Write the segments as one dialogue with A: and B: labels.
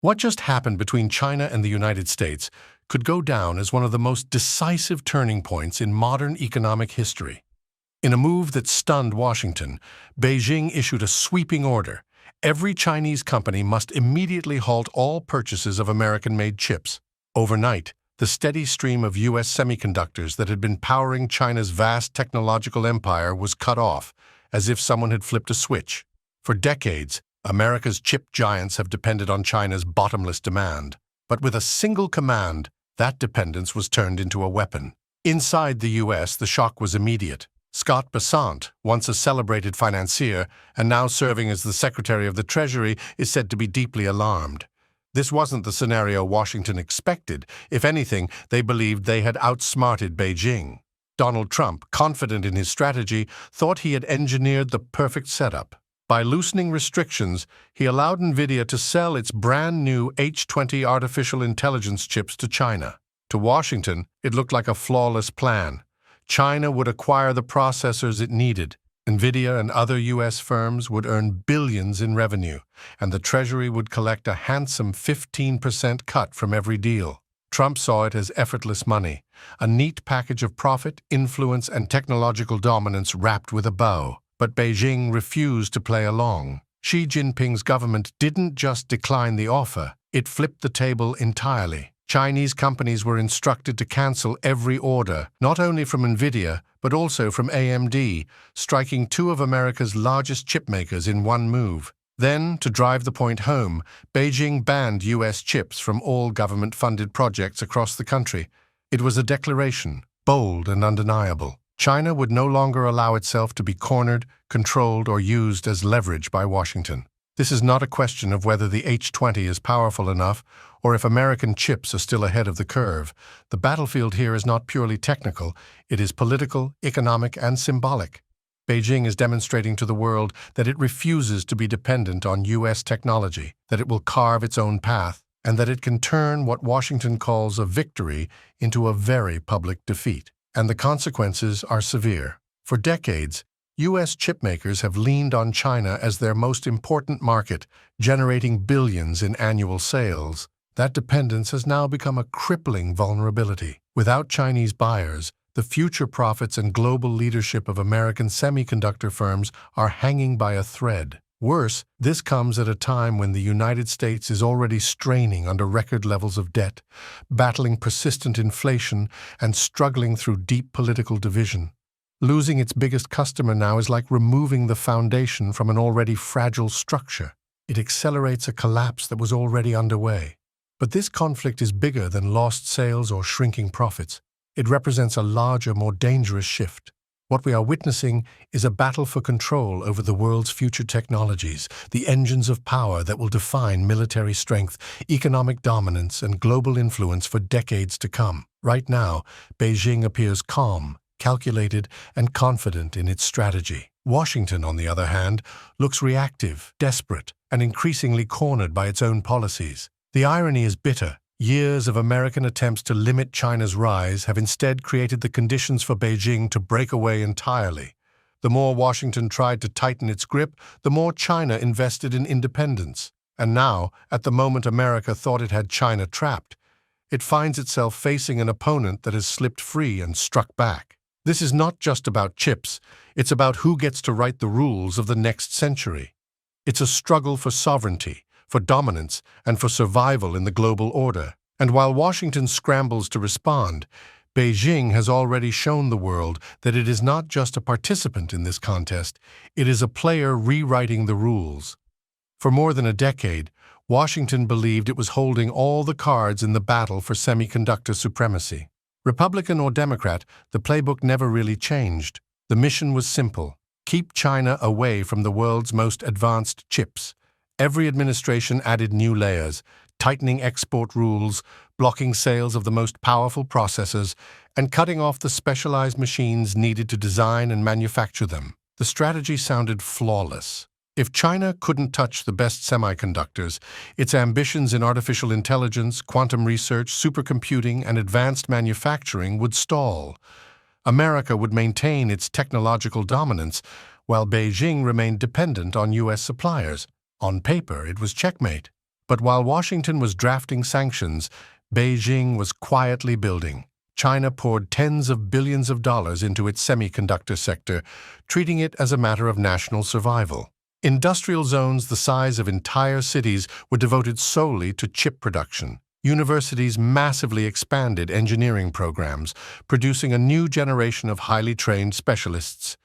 A: What just happened between China and the United States could go down as one of the most decisive turning points in modern economic history. In a move that stunned Washington, Beijing issued a sweeping order. Every Chinese company must immediately halt all purchases of American-made chips. Overnight, the steady stream of U.S. semiconductors that had been powering China's vast technological empire was cut off, as if someone had flipped a switch. For decades, America's chip giants have depended on China's bottomless demand. But with a single command, that dependence was turned into a weapon. Inside the U.S., the shock was immediate. Scott Bessent, once a celebrated financier and now serving as the Secretary of the Treasury, is said to be deeply alarmed. This wasn't the scenario Washington expected. If anything, they believed they had outsmarted Beijing. Donald Trump, confident in his strategy, thought he had engineered the perfect setup. By loosening restrictions, he allowed Nvidia to sell its brand-new H20 artificial intelligence chips to China. To Washington, it looked like a flawless plan. China would acquire the processors it needed. Nvidia and other U.S. firms would earn billions in revenue, and the Treasury would collect a handsome 15% cut from every deal. Trump saw it as effortless money, a neat package of profit, influence, and technological dominance wrapped with a bow. But Beijing refused to play along. Xi Jinping's government didn't just decline the offer, it flipped the table entirely. Chinese companies were instructed to cancel every order, not only from Nvidia, but also from AMD, striking two of America's largest chipmakers in one move. Then, to drive the point home, Beijing banned U.S. chips from all government-funded projects across the country. It was a declaration, bold and undeniable. China would no longer allow itself to be cornered, controlled, or used as leverage by Washington. This is not a question of whether the H20 is powerful enough or if American chips are still ahead of the curve. The battlefield here is not purely technical, it is political, economic, and symbolic. Beijing is demonstrating to the world that it refuses to be dependent on U.S. technology, that it will carve its own path, and that it can turn what Washington calls a victory into a very public defeat. And the consequences are severe. For decades, U.S. chipmakers have leaned on China as their most important market, generating billions in annual sales. That dependence has now become a crippling vulnerability. Without Chinese buyers, the future profits and global leadership of American semiconductor firms are hanging by a thread. Worse, this comes at a time when the United States is already straining under record levels of debt, battling persistent inflation, and struggling through deep political division. Losing its biggest customer now is like removing the foundation from an already fragile structure. It accelerates a collapse that was already underway. But this conflict is bigger than lost sales or shrinking profits. It represents a larger, more dangerous shift. What we are witnessing is a battle for control over the world's future technologies, the engines of power that will define military strength, economic dominance, and global influence for decades to come. Right now, Beijing appears calm, calculated, and confident in its strategy. Washington, on the other hand, looks reactive, desperate, and increasingly cornered by its own policies. The irony is bitter. Years of American attempts to limit China's rise have instead created the conditions for Beijing to break away entirely. The more Washington tried to tighten its grip, the more China invested in independence. And now, at the moment America thought it had China trapped, it finds itself facing an opponent that has slipped free and struck back. This is not just about chips, it's about who gets to write the rules of the next century. It's a struggle for sovereignty, for dominance, and for survival in the global order. And while Washington scrambles to respond, Beijing has already shown the world that it is not just a participant in this contest, it is a player rewriting the rules. For more than a decade, Washington believed it was holding all the cards in the battle for semiconductor supremacy. Republican or Democrat, the playbook never really changed. The mission was simple: keep China away from the world's most advanced chips. Every administration added new layers, tightening export rules, blocking sales of the most powerful processors, and cutting off the specialized machines needed to design and manufacture them. The strategy sounded flawless. If China couldn't touch the best semiconductors, its ambitions in artificial intelligence, quantum research, supercomputing, and advanced manufacturing would stall. America would maintain its technological dominance, while Beijing remained dependent on U.S. suppliers. On paper, it was checkmate. But while Washington was drafting sanctions, Beijing was quietly building. China poured tens of billions of dollars into its semiconductor sector, treating it as a matter of national survival. Industrial zones the size of entire cities were devoted solely to chip production. Universities massively expanded engineering programs, producing a new generation of highly trained specialists.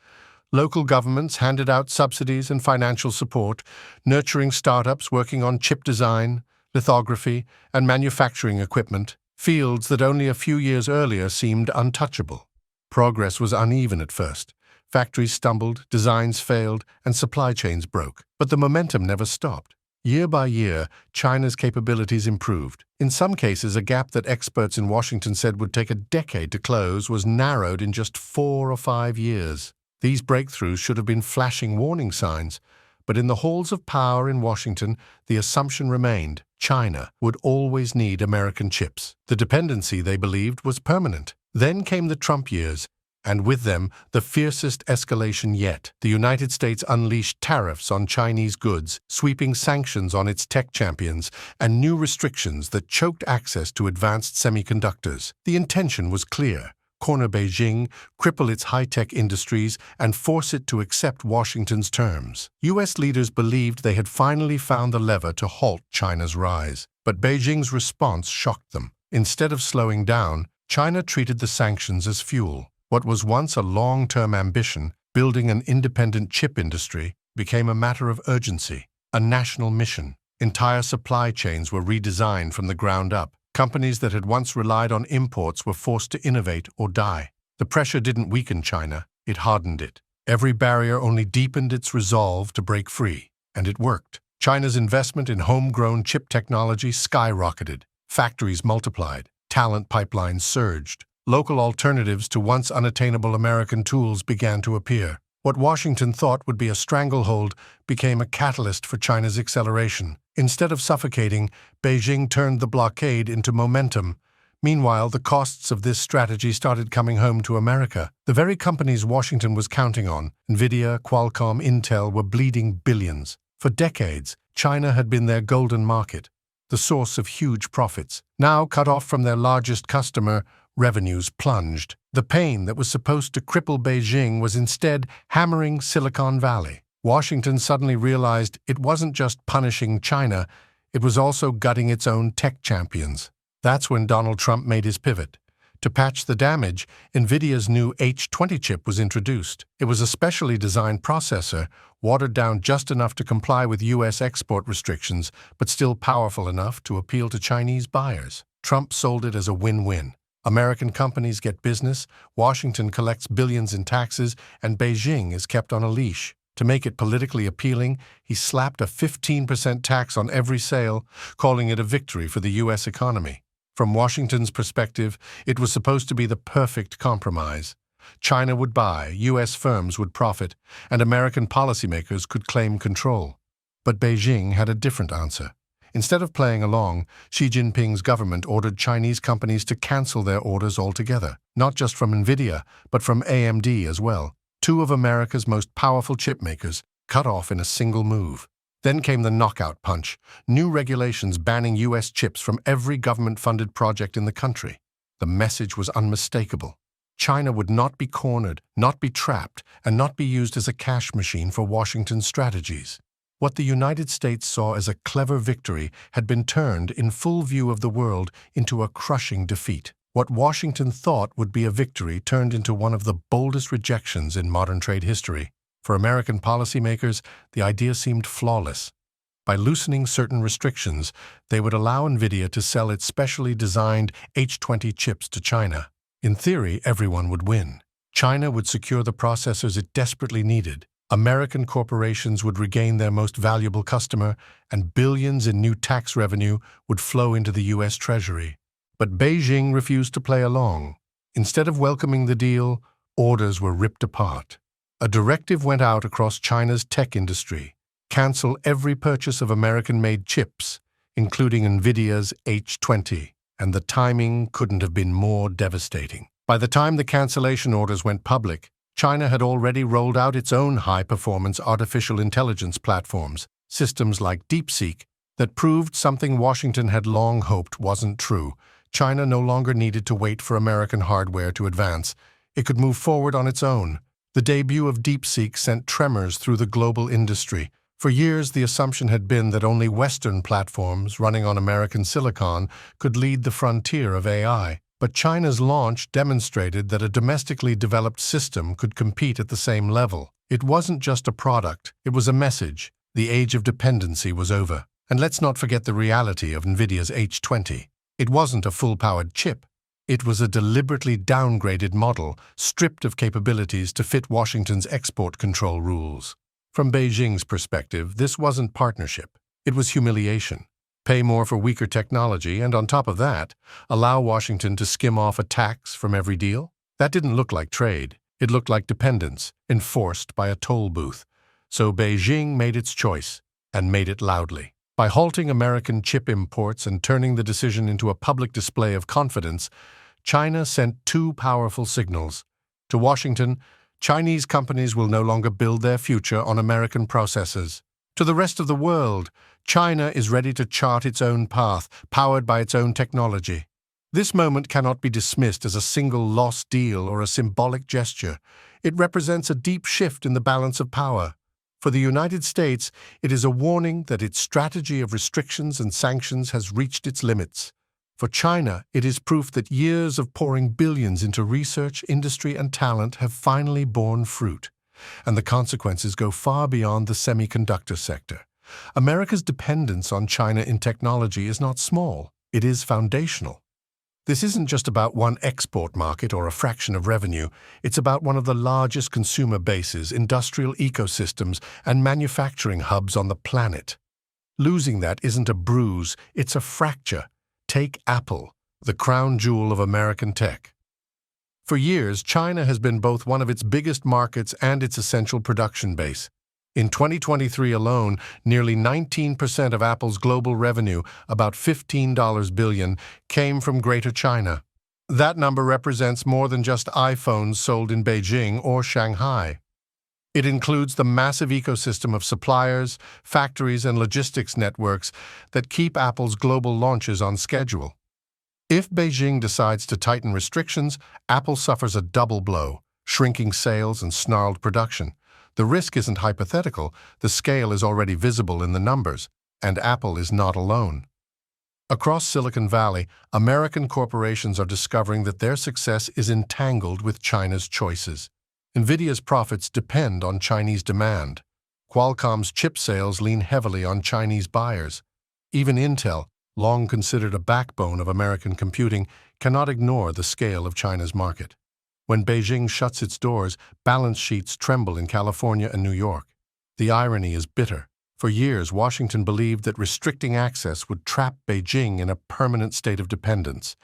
A: Local governments handed out subsidies and financial support, nurturing startups working on chip design, lithography, and manufacturing equipment, fields that only a few years earlier seemed untouchable. Progress was uneven at first. Factories stumbled, designs failed, and supply chains broke. But the momentum never stopped. Year by year, China's capabilities improved. In some cases, a gap that experts in Washington said would take a decade to close was narrowed in just 4 or 5 years. These breakthroughs should have been flashing warning signs, but in the halls of power in Washington, the assumption remained China would always need American chips. The dependency, they believed, was permanent. Then came the Trump years, and with them, the fiercest escalation yet. The United States unleashed tariffs on Chinese goods, sweeping sanctions on its tech champions, and new restrictions that choked access to advanced semiconductors. The intention was clear: corner Beijing, cripple its high-tech industries, and force it to accept Washington's terms. U.S. leaders believed they had finally found the lever to halt China's rise. But Beijing's response shocked them. Instead of slowing down, China treated the sanctions as fuel. What was once a long-term ambition, building an independent chip industry, became a matter of urgency, a national mission. Entire supply chains were redesigned from the ground up. Companies that had once relied on imports were forced to innovate or die. The pressure didn't weaken China, it hardened it. Every barrier only deepened its resolve to break free. And it worked. China's investment in homegrown chip technology skyrocketed. Factories multiplied. Talent pipelines surged. Local alternatives to once unattainable American tools began to appear. What Washington thought would be a stranglehold became a catalyst for China's acceleration. Instead of suffocating, Beijing turned the blockade into momentum. Meanwhile, the costs of this strategy started coming home to America. The very companies Washington was counting on, Nvidia, Qualcomm, Intel, were bleeding billions. For decades, China had been their golden market, the source of huge profits. Now, cut off from their largest customer, revenues plunged. The pain that was supposed to cripple Beijing was instead hammering Silicon Valley. Washington suddenly realized it wasn't just punishing China, it was also gutting its own tech champions. That's when Donald Trump made his pivot. To patch the damage, Nvidia's new H20 chip was introduced. It was a specially designed processor, watered down just enough to comply with U.S. export restrictions, but still powerful enough to appeal to Chinese buyers. Trump sold it as a win-win. American companies get business, Washington collects billions in taxes, and Beijing is kept on a leash. To make it politically appealing, he slapped a 15% tax on every sale, calling it a victory for the U.S. economy. From Washington's perspective, it was supposed to be the perfect compromise. China would buy, U.S. firms would profit, and American policymakers could claim control. But Beijing had a different answer. Instead of playing along, Xi Jinping's government ordered Chinese companies to cancel their orders altogether, not just from Nvidia, but from AMD as well, two of America's most powerful chip makers, cut off in a single move. Then came the knockout punch, new regulations banning U.S. chips from every government-funded project in the country. The message was unmistakable. China would not be cornered, not be trapped, and not be used as a cash machine for Washington's strategies. What the United States saw as a clever victory had been turned, in full view of the world, into a crushing defeat. What Washington thought would be a victory turned into one of the boldest rejections in modern trade history. For American policymakers, the idea seemed flawless. By loosening certain restrictions, they would allow Nvidia to sell its specially designed H20 chips to China. In theory, everyone would win. China would secure the processors it desperately needed. American corporations would regain their most valuable customer, and billions in new tax revenue would flow into the U.S. Treasury. But Beijing refused to play along. Instead of welcoming the deal, orders were ripped apart. A directive went out across China's tech industry: cancel every purchase of American-made chips, including Nvidia's H20. And the timing couldn't have been more devastating. By the time the cancellation orders went public, China had already rolled out its own high-performance artificial intelligence platforms, systems like DeepSeek, that proved something Washington had long hoped wasn't true. China no longer needed to wait for American hardware to advance. It could move forward on its own. The debut of DeepSeek sent tremors through the global industry. For years, the assumption had been that only Western platforms running on American silicon could lead the frontier of AI. But China's launch demonstrated that a domestically developed system could compete at the same level. It wasn't just a product, it was a message. The age of dependency was over. And let's not forget the reality of Nvidia's H20. It wasn't a full-powered chip. It was a deliberately downgraded model, stripped of capabilities to fit Washington's export control rules. From Beijing's perspective, this wasn't partnership. It was humiliation. Pay more for weaker technology, and on top of that, allow Washington to skim off a tax from every deal? That didn't look like trade. It looked like dependence, enforced by a toll booth. So Beijing made its choice, and made it loudly. By halting American chip imports and turning the decision into a public display of confidence, China sent two powerful signals. To Washington, Chinese companies will no longer build their future on American processors. To the rest of the world, China is ready to chart its own path, powered by its own technology. This moment cannot be dismissed as a single lost deal or a symbolic gesture. It represents a deep shift in the balance of power. For the United States, it is a warning that its strategy of restrictions and sanctions has reached its limits. For China, it is proof that years of pouring billions into research, industry, and talent have finally borne fruit. And the consequences go far beyond the semiconductor sector. America's dependence on China in technology is not small, it is foundational. This isn't just about one export market or a fraction of revenue. It's about one of the largest consumer bases, industrial ecosystems, and manufacturing hubs on the planet. Losing that isn't a bruise, it's a fracture. Take Apple, the crown jewel of American tech. For years, China has been both one of its biggest markets and its essential production base. In 2023 alone, nearly 19% of Apple's global revenue, about $15 billion, came from Greater China. That number represents more than just iPhones sold in Beijing or Shanghai. It includes the massive ecosystem of suppliers, factories, and logistics networks that keep Apple's global launches on schedule. If Beijing decides to tighten restrictions, Apple suffers a double blow, shrinking sales and snarled production. The risk isn't hypothetical, the scale is already visible in the numbers, and Apple is not alone. Across Silicon Valley, American corporations are discovering that their success is entangled with China's choices. Nvidia's profits depend on Chinese demand. Qualcomm's chip sales lean heavily on Chinese buyers. Even Intel, long considered a backbone of American computing, cannot ignore the scale of China's market. When Beijing shuts its doors, balance sheets tremble in California and New York. The irony is bitter. For years, Washington believed that restricting access would trap Beijing in a permanent state of dependence.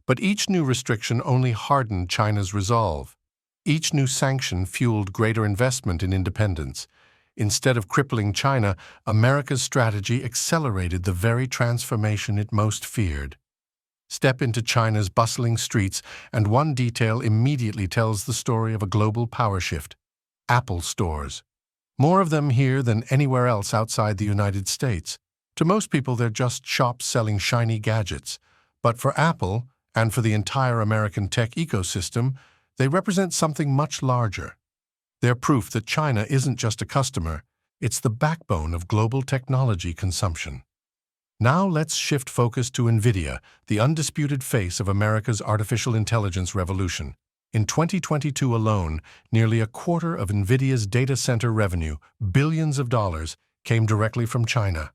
A: But each new restriction only hardened China's resolve. Each new sanction fueled greater investment in independence. Instead of crippling China, America's strategy accelerated the very transformation it most feared. Step into China's bustling streets, and one detail immediately tells the story of a global power shift: Apple stores. More of them here than anywhere else outside the United States. To most people, they're just shops selling shiny gadgets. But for Apple, and for the entire American tech ecosystem, they represent something much larger. They're proof that China isn't just a customer, it's the backbone of global technology consumption. Now let's shift focus to Nvidia, the undisputed face of America's artificial intelligence revolution. In 2022 alone, nearly a quarter of Nvidia's data center revenue, billions of dollars, came directly from China.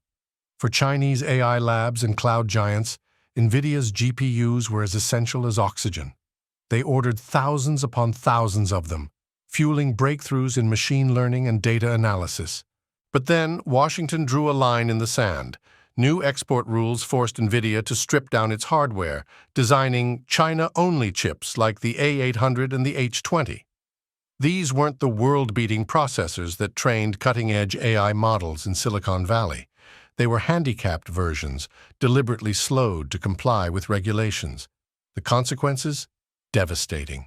A: For Chinese AI labs and cloud giants, Nvidia's GPUs were as essential as oxygen. They ordered thousands upon thousands of them, fueling breakthroughs in machine learning and data analysis. But then, Washington drew a line in the sand. New export rules forced Nvidia to strip down its hardware, designing China-only chips like the A800 and the H20. These weren't the world-beating processors that trained cutting-edge AI models in Silicon Valley. They were handicapped versions, deliberately slowed to comply with regulations. The consequences? Devastating.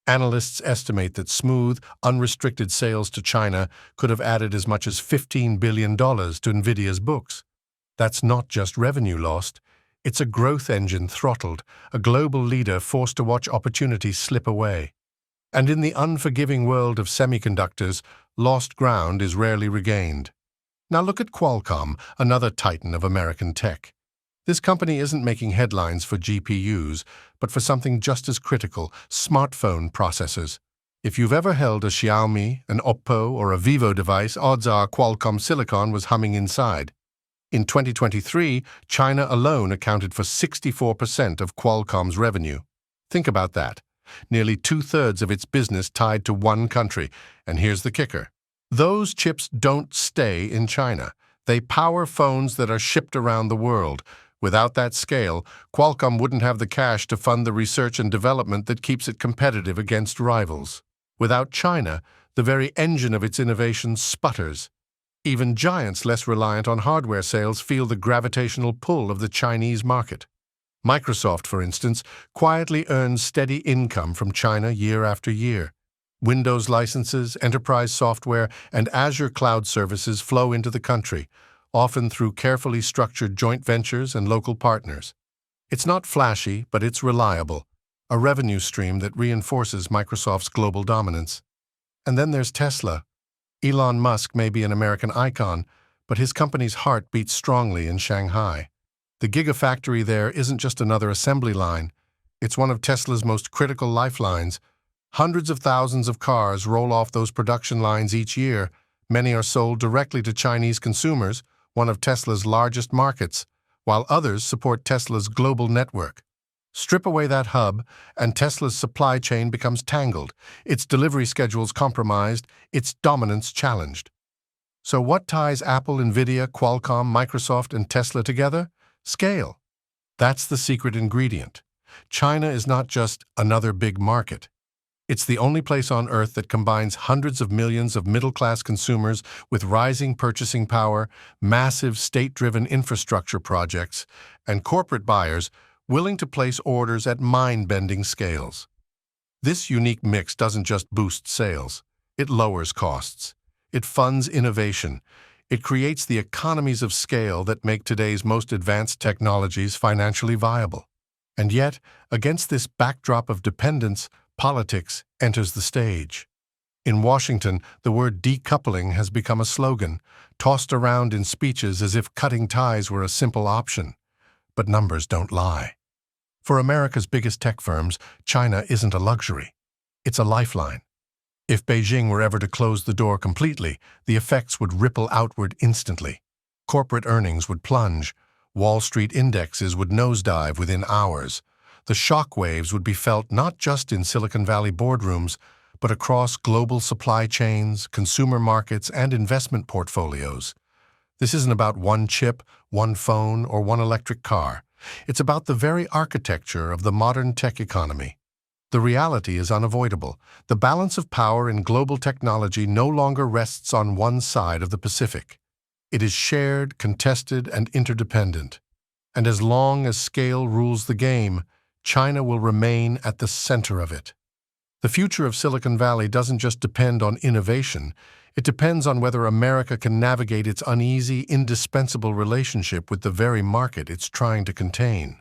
A: Analysts estimate that smooth, unrestricted sales to China could have added as much as $15 billion to Nvidia's books. That's not just revenue lost, it's a growth engine throttled, a global leader forced to watch opportunities slip away. And in the unforgiving world of semiconductors, lost ground is rarely regained. Now look at Qualcomm, another titan of American tech. This company isn't making headlines for GPUs, but for something just as critical, smartphone processors. If you've ever held a Xiaomi, an Oppo, or a Vivo device, odds are Qualcomm silicon was humming inside. In 2023, China alone accounted for 64% of Qualcomm's revenue. Think about that. Nearly two-thirds of its business tied to one country. And here's the kicker. Those chips don't stay in China. They power phones that are shipped around the world. Without that scale, Qualcomm wouldn't have the cash to fund the research and development that keeps it competitive against rivals. Without China, the very engine of its innovation sputters. Even giants less reliant on hardware sales feel the gravitational pull of the Chinese market. Microsoft, for instance, quietly earns steady income from China year after year. Windows licenses, enterprise software, and Azure cloud services flow into the country, often through carefully structured joint ventures and local partners. It's not flashy, but it's reliable, a revenue stream that reinforces Microsoft's global dominance. And then there's Tesla. Elon Musk may be an American icon, but his company's heart beats strongly in Shanghai. The Gigafactory there isn't just another assembly line. It's one of Tesla's most critical lifelines. Hundreds of thousands of cars roll off those production lines each year. Many are sold directly to Chinese consumers, one of Tesla's largest markets, while others support Tesla's global network. Strip away that hub, and Tesla's supply chain becomes tangled, its delivery schedules compromised, its dominance challenged. So what ties Apple, Nvidia, Qualcomm, Microsoft, and Tesla together? Scale. That's the secret ingredient. China is not just another big market. It's the only place on Earth that combines hundreds of millions of middle-class consumers with rising purchasing power, massive state-driven infrastructure projects, and corporate buyers willing to place orders at mind-bending scales. This unique mix doesn't just boost sales. It lowers costs. It funds innovation. It creates the economies of scale that make today's most advanced technologies financially viable. And yet, against this backdrop of dependence, politics enters the stage. In Washington, the word decoupling has become a slogan, tossed around in speeches as if cutting ties were a simple option. But numbers don't lie. For America's biggest tech firms, China isn't a luxury. It's a lifeline. If Beijing were ever to close the door completely, the effects would ripple outward instantly. Corporate earnings would plunge. Wall Street indexes would nosedive within hours. The shock waves would be felt not just in Silicon Valley boardrooms, but across global supply chains, consumer markets, and investment portfolios. This isn't about one chip, one phone, or one electric car. It's about the very architecture of the modern tech economy. The reality is unavoidable. The balance of power in global technology no longer rests on one side of the Pacific. It is shared, contested, and interdependent. And as long as scale rules the game, China will remain at the center of it. The future of Silicon Valley doesn't just depend on innovation. It depends on whether America can navigate its uneasy, indispensable relationship with the very market it's trying to contain.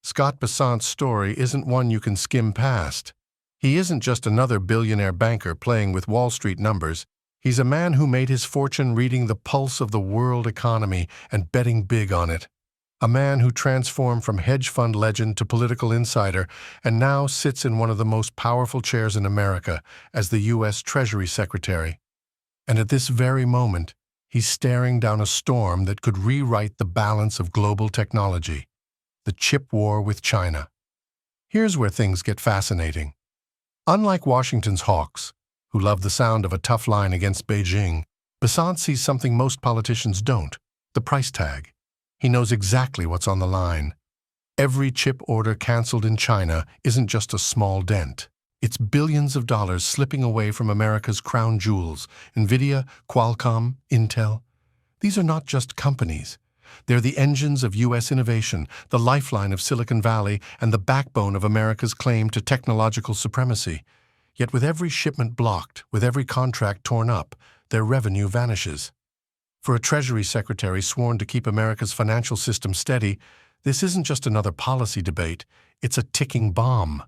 A: Scott Bessant's story isn't one you can skim past. He isn't just another billionaire banker playing with Wall Street numbers. He's a man who made his fortune reading the pulse of the world economy and betting big on it. A man who transformed from hedge fund legend to political insider and now sits in one of the most powerful chairs in America as the U.S. Treasury Secretary. And at this very moment, he's staring down a storm that could rewrite the balance of global technology. The chip war with China. Here's where things get fascinating. Unlike Washington's hawks, who love the sound of a tough line against Beijing, Bessant sees something most politicians don't: the price tag. He knows exactly what's on the line. Every chip order canceled in China isn't just a small dent. It's billions of dollars slipping away from America's crown jewels: Nvidia, Qualcomm, Intel. These are not just companies. They're the engines of U.S. innovation, the lifeline of Silicon Valley, and the backbone of America's claim to technological supremacy. Yet with every shipment blocked, with every contract torn up, their revenue vanishes. For a Treasury secretary sworn to keep America's financial system steady, this isn't just another policy debate, it's a ticking bomb.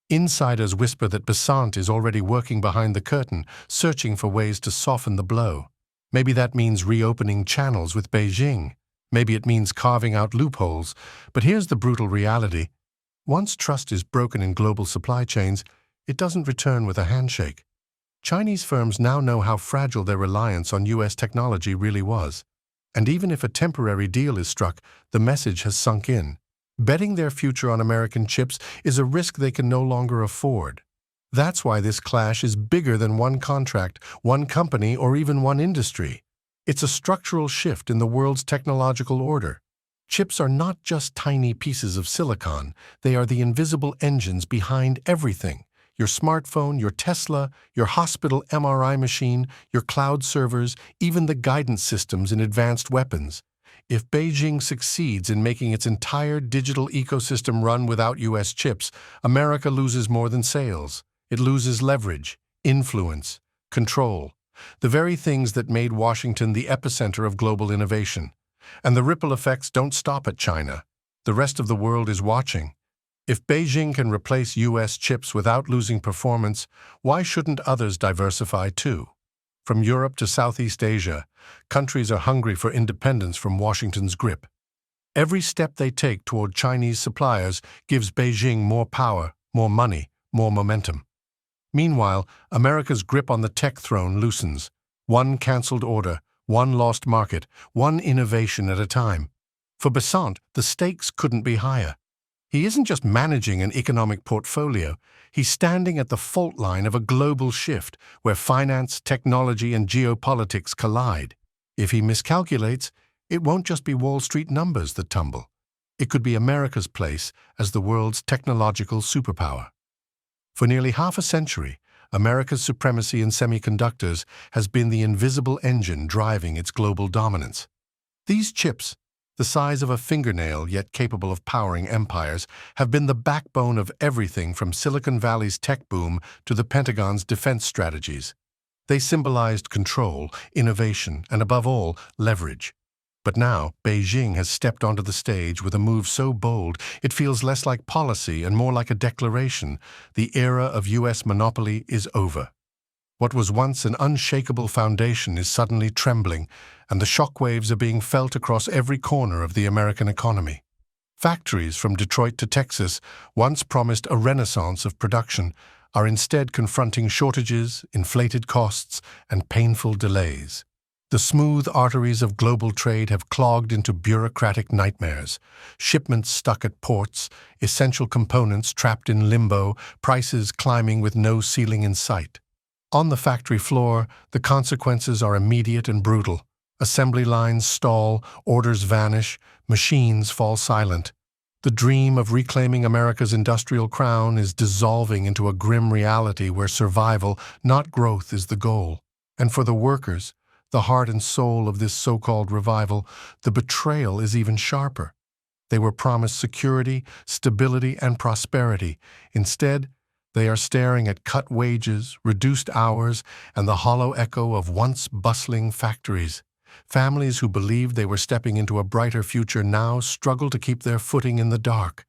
A: Insiders whisper that Besant is already working behind the curtain, searching for ways to soften the blow. Maybe that means reopening channels with Beijing. Maybe it means carving out loopholes. But here's the brutal reality. Once trust is broken in global supply chains, it doesn't return with a handshake. Chinese firms now know how fragile their reliance on U.S. technology really was. And even if a temporary deal is struck, the message has sunk in. Betting their future on American chips is a risk they can no longer afford. That's why this clash is bigger than one contract, one company, or even one industry. It's a structural shift in the world's technological order. Chips are not just tiny pieces of silicon, they are the invisible engines behind everything. Your smartphone, your Tesla, your hospital MRI machine, your cloud servers, even the guidance systems in advanced weapons. If Beijing succeeds in making its entire digital ecosystem run without U.S. chips, America loses more than sales. It loses leverage, influence, control, the very things that made Washington the epicenter of global innovation. And the ripple effects don't stop at China. The rest of the world is watching. If Beijing can replace U.S. chips without losing performance, why shouldn't others diversify too? From Europe to Southeast Asia, countries are hungry for independence from Washington's grip. Every step they take toward Chinese suppliers gives Beijing more power, more money, more momentum. Meanwhile, America's grip on the tech throne loosens. One cancelled order, one lost market, one innovation at a time. For Besant, the stakes couldn't be higher. He isn't just managing an economic portfolio, he's standing at the fault line of a global shift where finance, technology, and geopolitics collide. If he miscalculates, it won't just be Wall Street numbers that tumble. It could be America's place as the world's technological superpower. For nearly half a century, America's supremacy in semiconductors has been the invisible engine driving its global dominance. These chips, the size of a fingernail yet capable of powering empires, have been the backbone of everything from Silicon Valley's tech boom to the Pentagon's defense strategies. They symbolized control, innovation, and above all, leverage. But now, Beijing has stepped onto the stage with a move so bold it feels less like policy and more like a declaration. The era of U.S. monopoly is over. What was once an unshakable foundation is suddenly trembling, and the shockwaves are being felt across every corner of the American economy. Factories from Detroit to Texas, once promised a renaissance of production, are instead confronting shortages, inflated costs, and painful delays. The smooth arteries of global trade have clogged into bureaucratic nightmares. Shipments stuck at ports, essential components trapped in limbo, prices climbing with no ceiling in sight. On the factory floor, the consequences are immediate and brutal. Assembly lines stall, orders vanish, machines fall silent. The dream of reclaiming America's industrial crown is dissolving into a grim reality where survival, not growth, is the goal. And for the workers, the heart and soul of this so-called revival, the betrayal is even sharper. They were promised security, stability, and prosperity. Instead, they are staring at cut wages, reduced hours, and the hollow echo of once bustling factories. Families who believed they were stepping into a brighter future now struggle to keep their footing in the dark.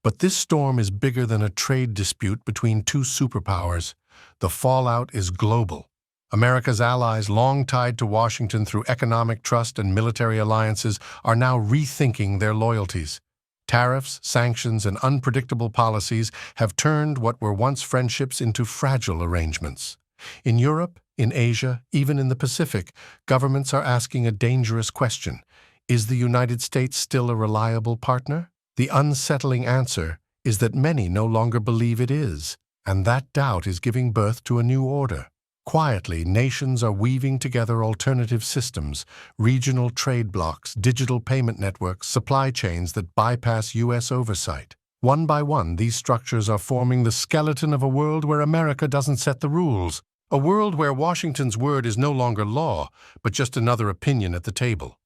A: But this storm is bigger than a trade dispute between two superpowers. The fallout is global. America's allies, long tied to Washington through economic trust and military alliances, are now rethinking their loyalties. Tariffs, sanctions, and unpredictable policies have turned what were once friendships into fragile arrangements. In Europe, in Asia, even in the Pacific, governments are asking a dangerous question. Is the United States still a reliable partner? The unsettling answer is that many no longer believe it is, and that doubt is giving birth to a new order. Quietly, nations are weaving together alternative systems, regional trade blocs, digital payment networks, supply chains that bypass U.S. oversight. One by one, these structures are forming the skeleton of a world where America doesn't set the rules. A world where Washington's word is no longer law, but just another opinion at the table.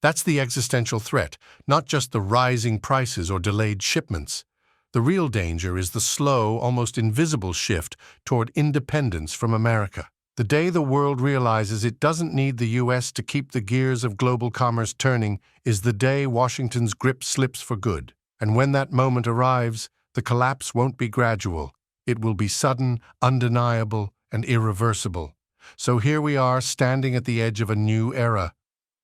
A: That's the existential threat, not just the rising prices or delayed shipments. The real danger is the slow, almost invisible shift toward independence from America. The day the world realizes it doesn't need the U.S. to keep the gears of global commerce turning is the day Washington's grip slips for good. And when that moment arrives, the collapse won't be gradual. It will be sudden, undeniable, and irreversible. So here we are, standing at the edge of a new era.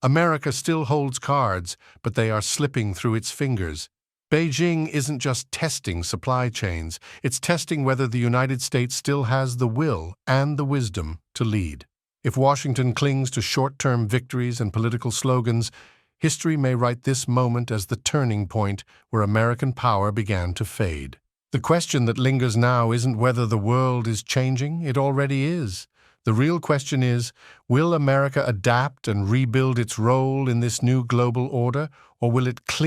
A: America still holds cards, but they are slipping through its fingers. Beijing isn't just testing supply chains, it's testing whether the United States still has the will and the wisdom to lead. If Washington clings to short-term victories and political slogans, history may write this moment as the turning point where American power began to fade. The question that lingers now isn't whether the world is changing, it already is. The real question is, will America adapt and rebuild its role in this new global order, or will it cling